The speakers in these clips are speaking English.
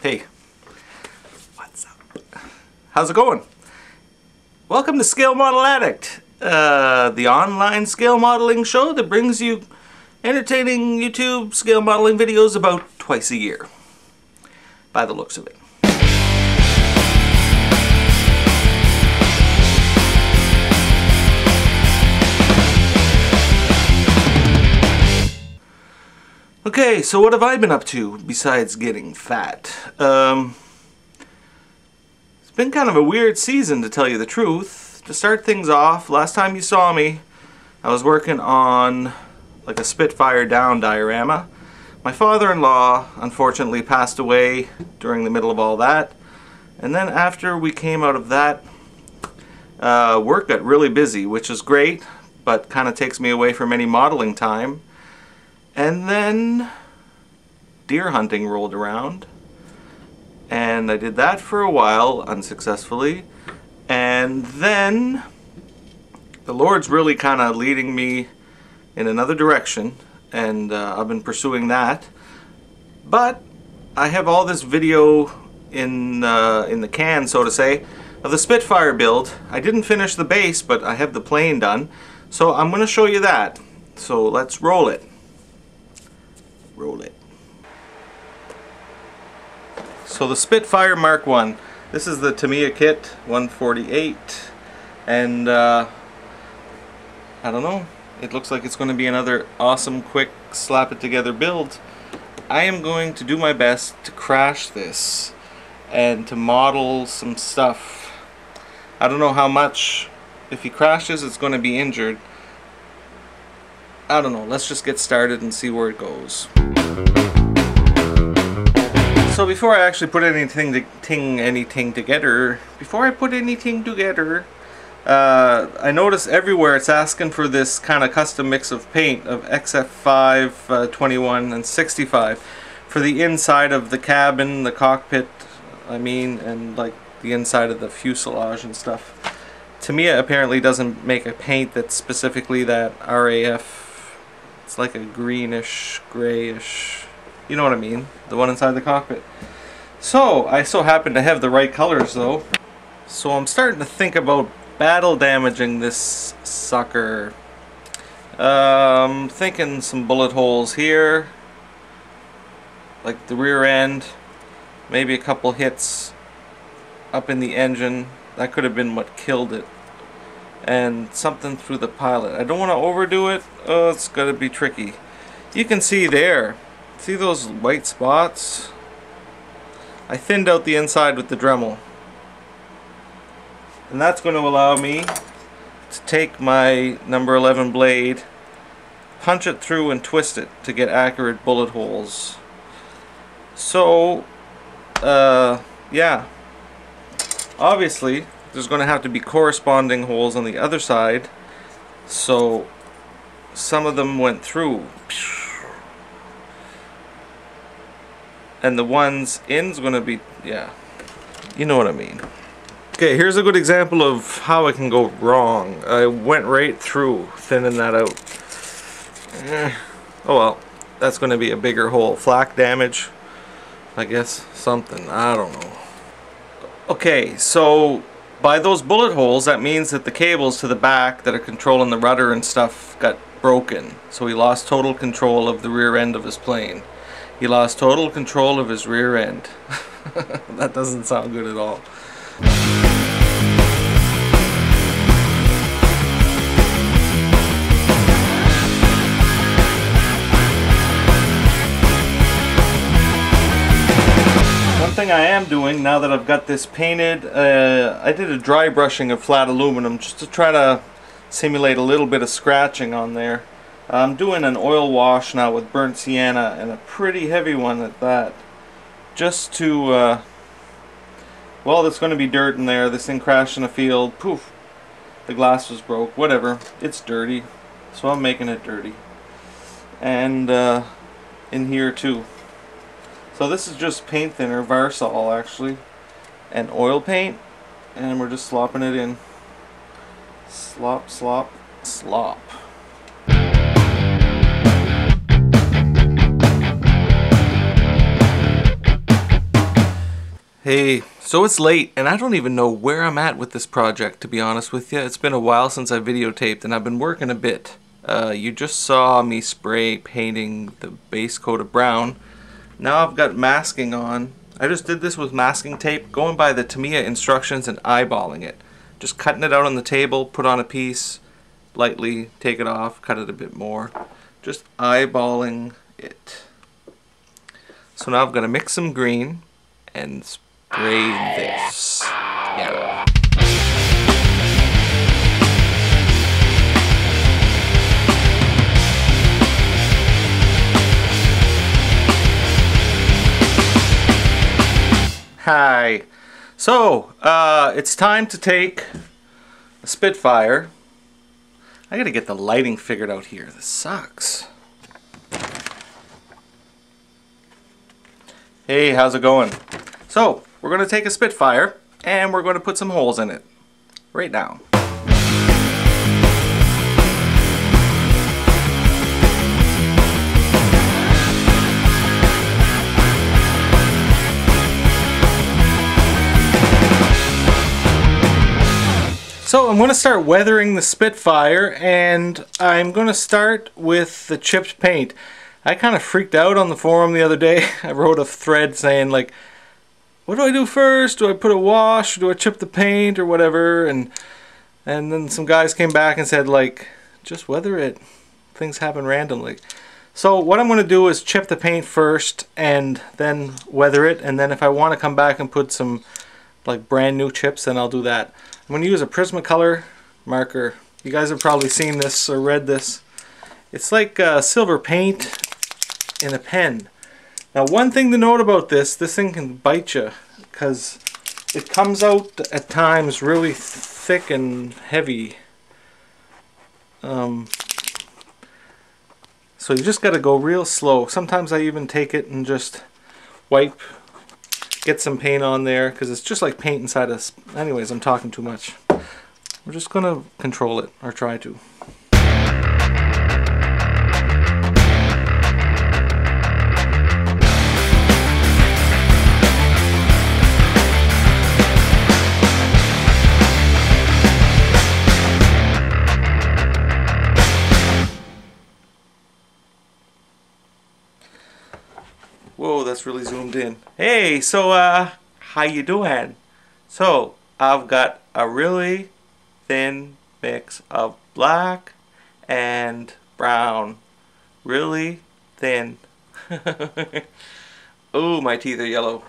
Hey, what's up? How's it going? Welcome to Scale Model Addict, the online scale modeling show that brings you entertaining YouTube scale modeling videos about twice a year, by the looks of it. Okay, so what have I been up to besides getting fat? It's been kind of a weird season, to tell you the truth. To start things off, last time you saw me, I was working on like a Spitfire down diorama. My father-in-law unfortunately passed away during the middle of all that. And then after we came out of that, work got really busy, which is great, but kind of takes me away from any modeling time. And then deer hunting rolled around, and I did that for a while unsuccessfully, and then the Lord's really kind of leading me in another direction, and I've been pursuing that. But I have all this video in the can, so to say, of the Spitfire build. I didn't finish the base, but I have the plane done, so I'm going to show you that. So let's roll it. Roll it. So the Spitfire Mark 1. This is the Tamiya kit 148, and I don't know, it looks like it's going to be another awesome, quick, slap it together build. I am going to do my best to crash this and to model some stuff. I don't know how much. If he crashes, it's going to be injured. I don't know, let's just get started and see where it goes. So before I actually put anything together, I notice everywhere it's asking for this kind of custom mix of paint of XF5, 21, and 65 for the inside of the cabin, the cockpit, and like the inside of the fuselage and stuff. Tamiya apparently doesn't make a paint that's specifically that RAF. It's like a greenish, grayish, you know what I mean, the one inside the cockpit. So I so happen to have the right colors though, so I'm starting to think about battle damaging this sucker. Thinking some bullet holes here, like the rear end, maybe a couple hits up in the engine. That could have been what killed it. And something through the pilot. I don't want to overdo it. Oh, it's got to be tricky. You can see there. See those white spots? I thinned out the inside with the Dremel. And that's going to allow me to take my number 11 blade, punch it through and twist it to get accurate bullet holes. So, yeah. Obviously, there's going to have to be corresponding holes on the other side, so some of them went through, and the ones in's going to be, yeah, you know what I mean. Okay, here's a good example of how it can go wrong. I went right through, thinning that out. Oh well, that's going to be a bigger hole. Flak damage, I guess, something, I don't know. Okay, so by those bullet holes, that means that the cables to the back that are controlling the rudder and stuff got broken. So he lost total control of the rear end of his plane. He lost total control of his rear end. That doesn't sound good at all. One thing I am doing now that I've got this painted, I did a dry brushing of flat aluminum just to try to simulate a little bit of scratching on there. I'm doing an oil wash now with burnt sienna, and a pretty heavy one at that, just to well, there's going to be dirt in there. This thing crashed in a field, poof, the glass was broke, whatever, it's dirty, so I'm making it dirty. And in here too. So this is just paint thinner, Varsol actually, and oil paint, and we're just slopping it in. Slop, slop, slop. Hey, so it's late and I don't even know where I'm at with this project, to be honest with you. It's been a while since I videotaped and I've been working a bit. You just saw me spray painting the base coat of brown. Now I've got masking on. I just did this with masking tape, going by the Tamiya instructions and eyeballing it. Just cutting it out on the table, put on a piece, lightly take it off, cut it a bit more. Just eyeballing it. So now I've got to mix some green and spray this. Yeah. Hi. So, it's time to take a Spitfire. I gotta get the lighting figured out here. This sucks. Hey, how's it going? So, we're going to take a Spitfire and we're going to put some holes in it right now. So I'm going to start weathering the Spitfire, and I'm going to start with the chipped paint. I kind of freaked out on the forum the other day. I wrote a thread saying, like, what do I do first? Do I put a wash? Do I chip the paint or whatever? And then some guys came back and said, like, just weather it. Things happen randomly. So what I'm going to do is chip the paint first and then weather it. And then if I want to come back and put some like brand new chips, then I'll do that. I'm going to use a Prismacolor marker. You guys have probably seen this or read this. It's like silver paint in a pen. Now, one thing to note about this thing can bite you because it comes out at times really thick and heavy. So you just got to go real slow. Sometimes I even take it and just wipe, get some paint on there, because it's just like paint inside a... Anyways, I'm talking too much. We're just going to control it, or try to. Whoa, that's really zoomed in. Hey, so how you doing? So I've got a really thin mix of black and brown. Really thin. Oh, my teeth are yellow.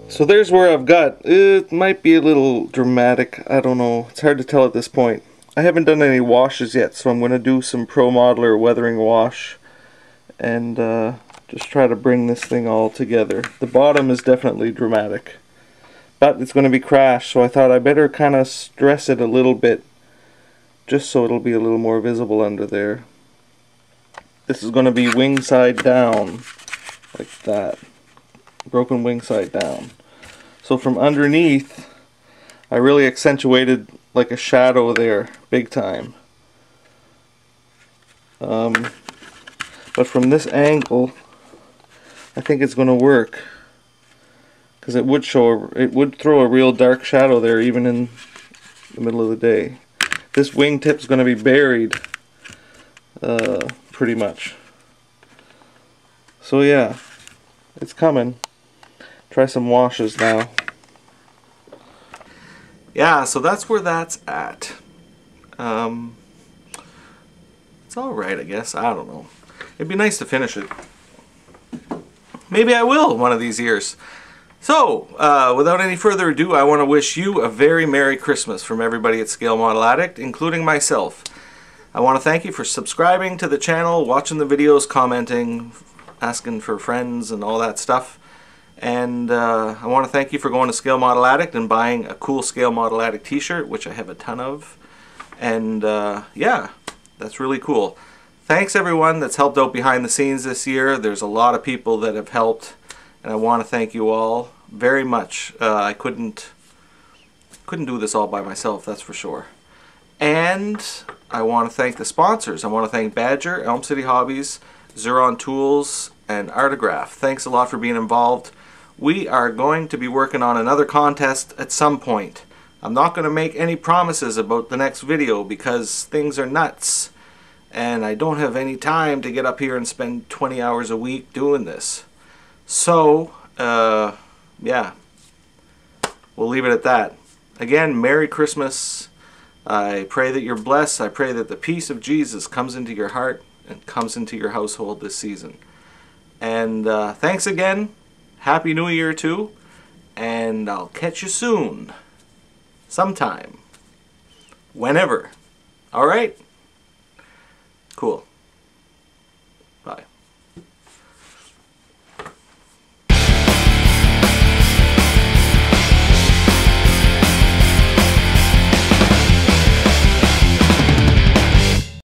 So there's where I've got. It might be a little dramatic. I don't know. It's hard to tell at this point. I haven't done any washes yet, so I'm going to do some Pro Modeler weathering wash and just try to bring this thing all together. The bottom is definitely dramatic, but it's going to be crashed, so I thought I better kind of stress it a little bit just so it'll be a little more visible under there. This is going to be wing side down, like that. Broken wing side down. So from underneath, I really accentuated like a shadow there, big time. But from this angle, I think it's going to work, because it would throw a real dark shadow there even in the middle of the day. This wingtip's going to be buried pretty much. So yeah, it's coming. Try some washes now. Yeah, so that's where that's at. It's alright, I guess. I don't know. It'd be nice to finish it. Maybe I will one of these years. So, without any further ado, I want to wish you a very Merry Christmas from everybody at Scale Model Addict, including myself. I want to thank you for subscribing to the channel, watching the videos, commenting, asking for friends and all that stuff. And I want to thank you for going to Scale Model Addict and buying a cool Scale Model Addict t-shirt, which I have a ton of. And yeah, that's really cool. Thanks everyone that's helped out behind the scenes this year. There's a lot of people that have helped, and I want to thank you all very much. I couldn't do this all by myself, that's for sure. And I want to thank the sponsors. I want to thank Badger, Elm City Hobbies, Xuron Tools, and Artograph. Thanks a lot for being involved. we are going to be working on another contest at some point. I'm not going to make any promises about the next video because things are nuts and I don't have any time to get up here and spend 20 hours a week doing this. So, yeah, we'll leave it at that. Again, Merry Christmas. I pray that you're blessed. I pray that the peace of Jesus comes into your heart and comes into your household this season. And thanks again. Happy New Year too. And I'll catch you soon. Sometime. Whenever. Alright? Cool.